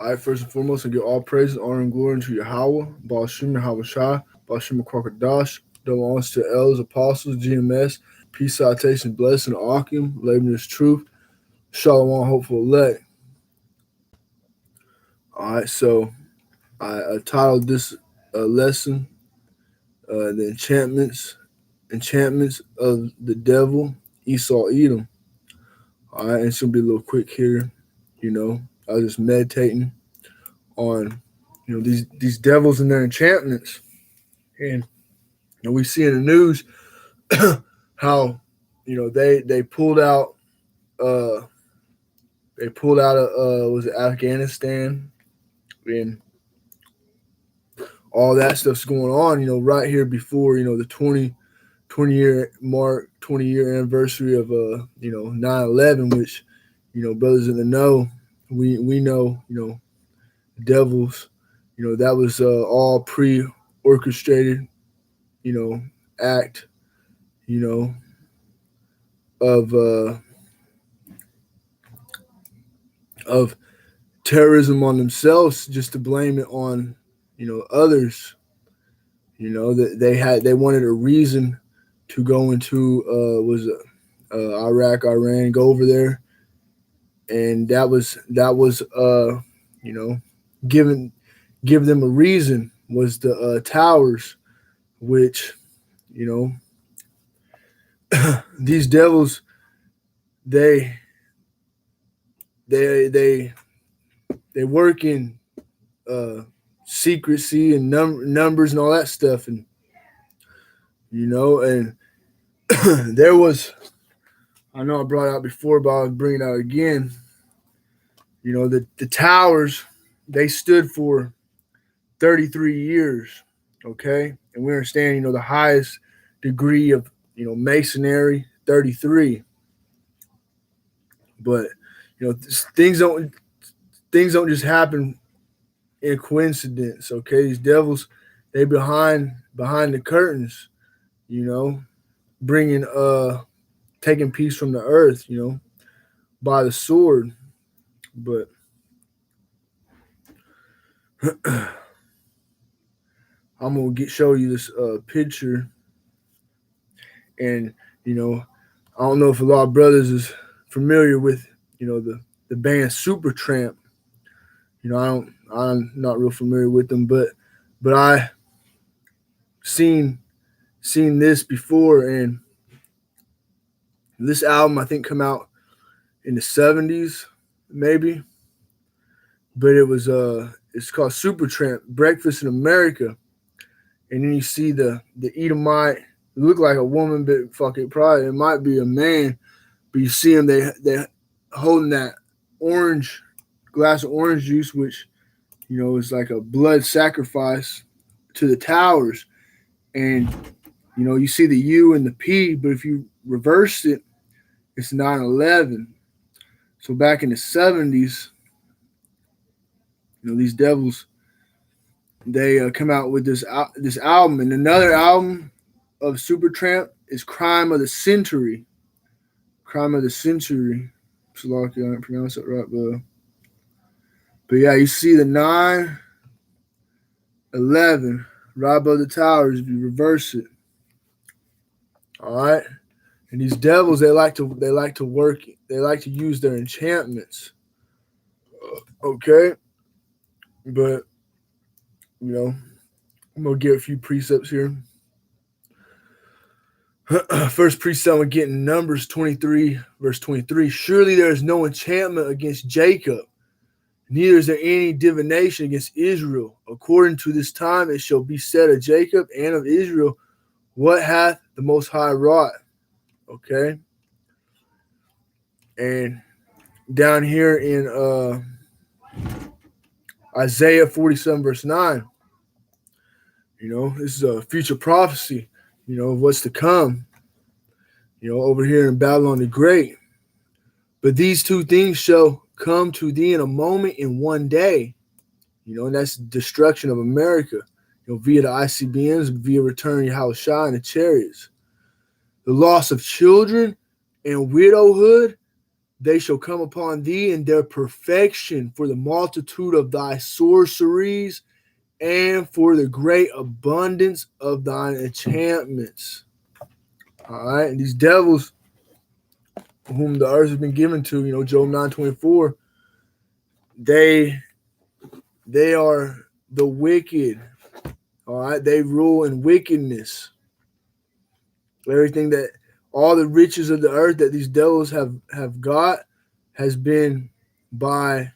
I first and foremost, I give all praise, honor, and glory unto Yahweh, Baal Shem Yahweh Shai, Baal Shem Kwakadash, belongs to elders, apostles, GMS, peace, citation, blessing, Akim, laboring is truth, Shalom, hopeful elect. All right, so I titled this lesson, the enchantments of the devil, Esauedom. All right, and it's gonna be a little quick here. I was just meditating on these devils and their enchantments, and we see in the news how they pulled out of was it Afghanistan, and all that stuff's going on. Right here before the 20-year anniversary of 9/11, which brothers in the know, we know devils, that was all pre-orchestrated, act, you know, of terrorism on themselves, just to blame it on others. That they wanted a reason to go into Iraq, Iran, go over there, and that was given give them a reason, was the towers, which you know these devils, they they they they work in secrecy and numbers and all that stuff, and and there was, I know I brought it out before, but I'll bring it out again. The towers, they stood for 33 years, okay? And we understand, the highest degree of, masonry, 33. But, things don't just happen in coincidence, okay? These devils, they behind the curtains, bringing taking peace from the earth, by the sword. But I'm gonna show you this picture, and I don't know if a lot of brothers is familiar with the band Supertramp. I'm not real familiar with them, but I seen this before, and this album I think come out in the 70s maybe, but it's called Supertramp, Breakfast in America. And then you see the Edomite, it look like a woman, but fuck it, probably it might be a man. But you see them, they holding that glass of orange juice, which is like a blood sacrifice to the towers. And you see the U and the P, but if you reverse it, it's 9/11. So back in the 70s, these devils, they come out with this album, and another album of Supertramp is Crime of the Century. Crime of the Century. So lucky I didn't pronounce it right, but yeah, you see the 9/11 right above the towers if you reverse it. All right, and these devils, they like to work. They like to use their enchantments. Okay, but I'm gonna give a few precepts here. First precept we get in Numbers 23, verse 23. Surely there is no enchantment against Jacob, neither is there any divination against Israel. According to this time it shall be said of Jacob and of Israel, what hath the Most High wrought? Okay. And down here in Isaiah 47, verse 9, this is a future prophecy, of what's to come, over here in Babylon the Great. But these two things shall come to thee in a moment, in one day, and that's destruction of America, via the ICBMs, via returning Yahushua and the chariots. The loss of children and widowhood, they shall come upon thee in their perfection for the multitude of thy sorceries and for the great abundance of thine enchantments. All right, and these devils whom the earth has been given to, Job 9:24, they are the wicked. All right, they rule in wickedness. Everything that all the riches of the earth that these devils have got has been by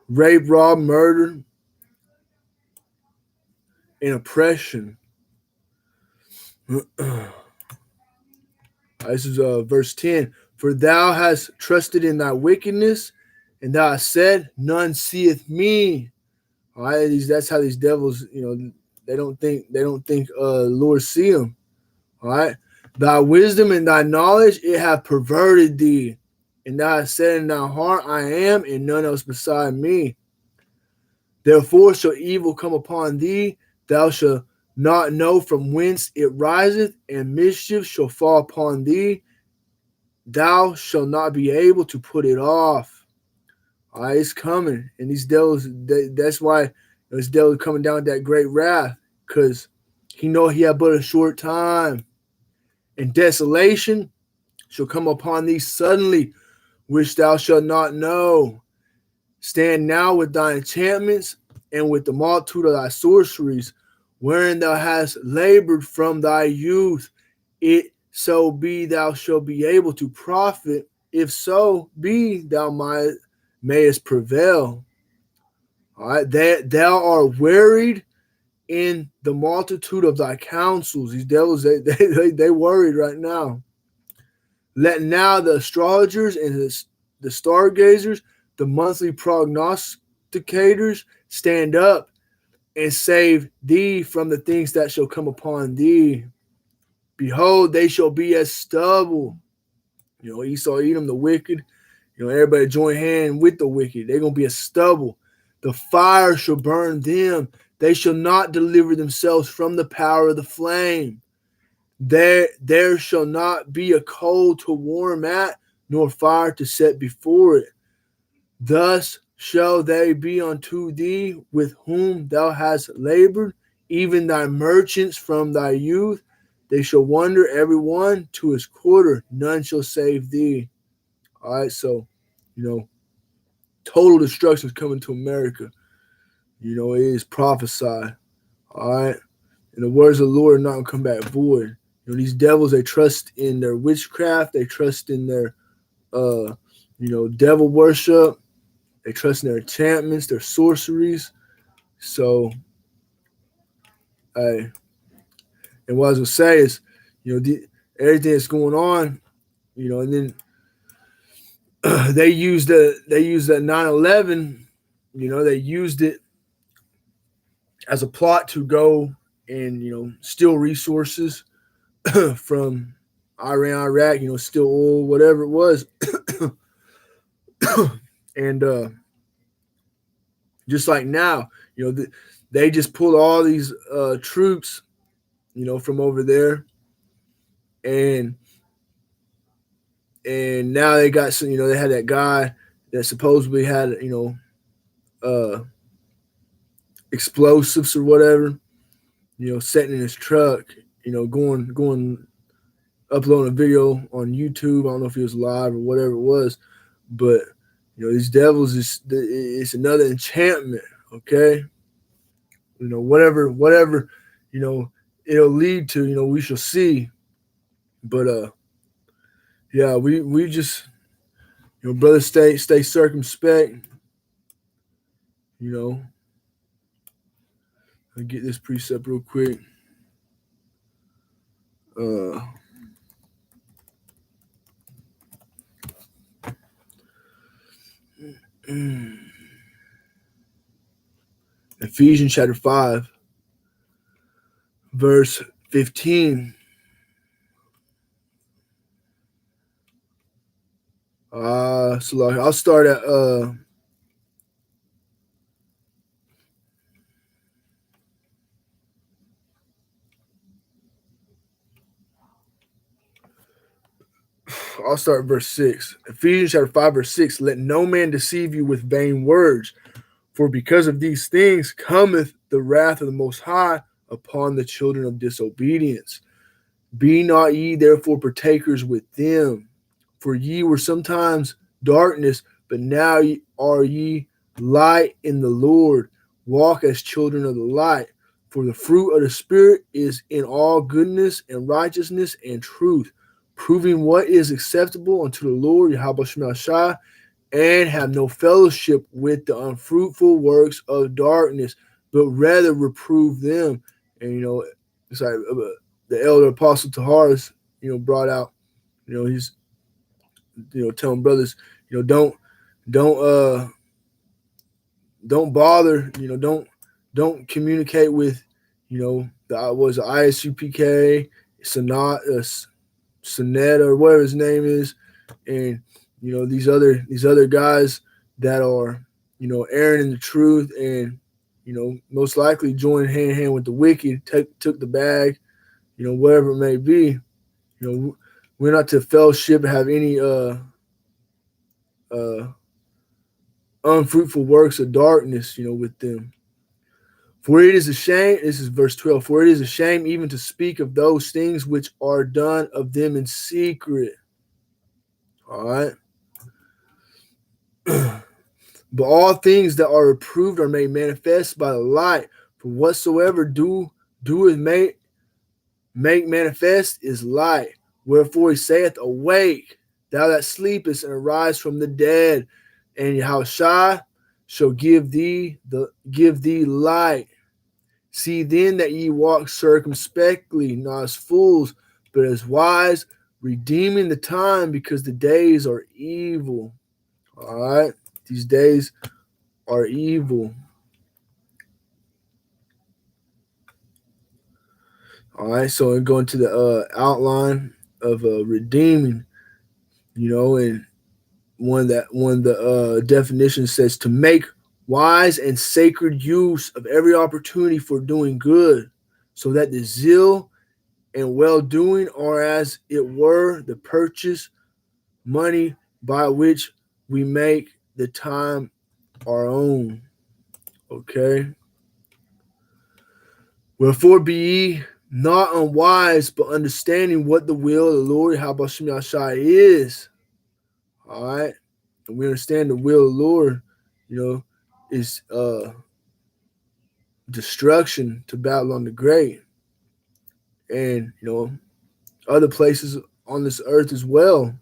rape, rob, murder, and oppression. This is verse 10. For thou hast trusted in thy wickedness, and thou hast said, none seeth me. All right, that's how these devils, they don't think Lord see them. All right. Thy wisdom and thy knowledge, it hath perverted thee. And thou hast said in thy heart, I am, and none else beside me. Therefore shall evil come upon thee, thou shalt not know from whence it riseth, and mischief shall fall upon thee, thou shalt not be able to put it off. All right, it's coming. And these devils, that's why this devil is coming down with that great wrath, because he know he had but a short time. And desolation shall come upon thee suddenly, which thou shalt not know. Stand now with thy enchantments and with the multitude of thy sorceries, wherein thou hast labored from thy youth. It so be thou shalt be able to profit, if so be thou mayest prevail. All right, thou art wearied in the multitude of thy counsels. These devils, they worried right now. Let now the astrologers and the stargazers, the monthly prognosticators, stand up and save thee from the things that shall come upon thee. Behold, they shall be as stubble. Esauedom, the wicked, everybody join hand with the wicked. They're going to be as stubble. The fire shall burn them. They shall not deliver themselves from the power of the flame. There shall not be a coal to warm at, nor fire to set before it. Thus shall they be unto thee with whom thou hast labored, even thy merchants from thy youth. They shall wander every one to his quarter. None shall save thee. All right, so, total destruction is coming to America. It is prophesied. All right. And the words of the Lord are not going to come back void. These devils, they trust in their witchcraft. They trust in their, devil worship. They trust in their enchantments, their sorceries. So, and what I was going to say is, everything that's going on, and then they used that 9/11, they used it as a plot to go and, steal resources from Iran, Iraq, steal oil, whatever it was. And just like now, they just pulled all these troops, from over there, and now they got some, they had that guy that supposedly had, explosives or whatever, sitting in his truck, going uploading a video on YouTube. I don't know if he was live or whatever it was, but these devils it's another enchantment. Okay, whatever, it'll lead to, we shall see. But yeah, we just, brother, stay circumspect. I'll get this precept real quick. Ephesians chapter 5, verse 15. So I'll start at I'll start at verse 6. Ephesians chapter 5, verse 6. Let no man deceive you with vain words, for because of these things cometh the wrath of the Most High upon the children of disobedience. Be not ye therefore partakers with them, for ye were sometimes darkness, but now are ye light in the Lord. Walk as children of the light. For the fruit of the Spirit is in all goodness and righteousness and truth, proving what is acceptable unto the Lord, Yahweh Shema Shai, and have no fellowship with the unfruitful works of darkness, but rather reprove them. And, it's like the elder apostle Taharis, brought out, he's, telling brothers, don't, don't bother, don't communicate with, the ISUPK, Sonetta, or whatever his name is, and these other guys that are erring in the truth, and most likely joined hand in hand with the wicked, took the bag, whatever it may be. We're not to fellowship and have any unfruitful works of darkness, with them. For it is a shame, this is verse 12, for it is a shame even to speak of those things which are done of them in secret. All right. But all things that are approved are made manifest by the light. For whatsoever doeth make manifest is light. Wherefore he saith, awake, thou that sleepest, and arise from the dead, and Yahushua shall give thee light. See then that ye walk circumspectly, not as fools, but as wise, redeeming the time, because the days are evil. All right, these days are evil. All right, so I'm going to the outline of redeeming, and one of the definitions says to make wise and sacred use of every opportunity for doing good, so that the zeal and well-doing are as it were the purchase money by which we make the time our own. Okay. Wherefore be ye not unwise, but understanding what the will of the Lord Habashim Yashai is. All right. And we understand the will of the Lord, is destruction to Babylon the Great. And, other places on this earth as well.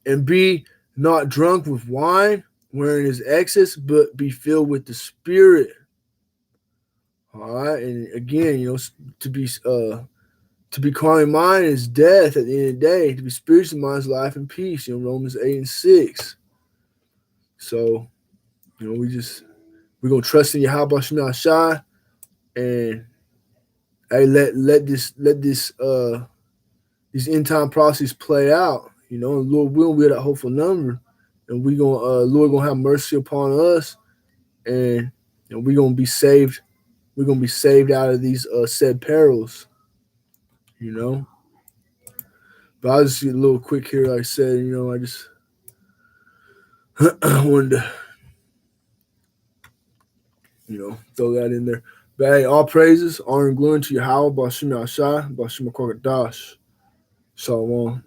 And be not drunk with wine, wherein is excess, but be filled with the Spirit. All right. And again, to be carnally minded is death at the end of the day. To be spiritually minded is life and peace. Romans 8:6. So, we're gonna trust in Yahweh Shema Shai, and hey, let this these end time processes play out. And Lord willing, we're that hopeful number, and we gonna Lord gonna have mercy upon us, and we're gonna be saved. We're gonna be saved out of these said perils. But I'll just get a little quick here. Like I said, I just wanted to, throw that in there. But hey, all praises, honor and glory to Yahweh, Bashim Ashai, Bashim Akwakadash. Shalom.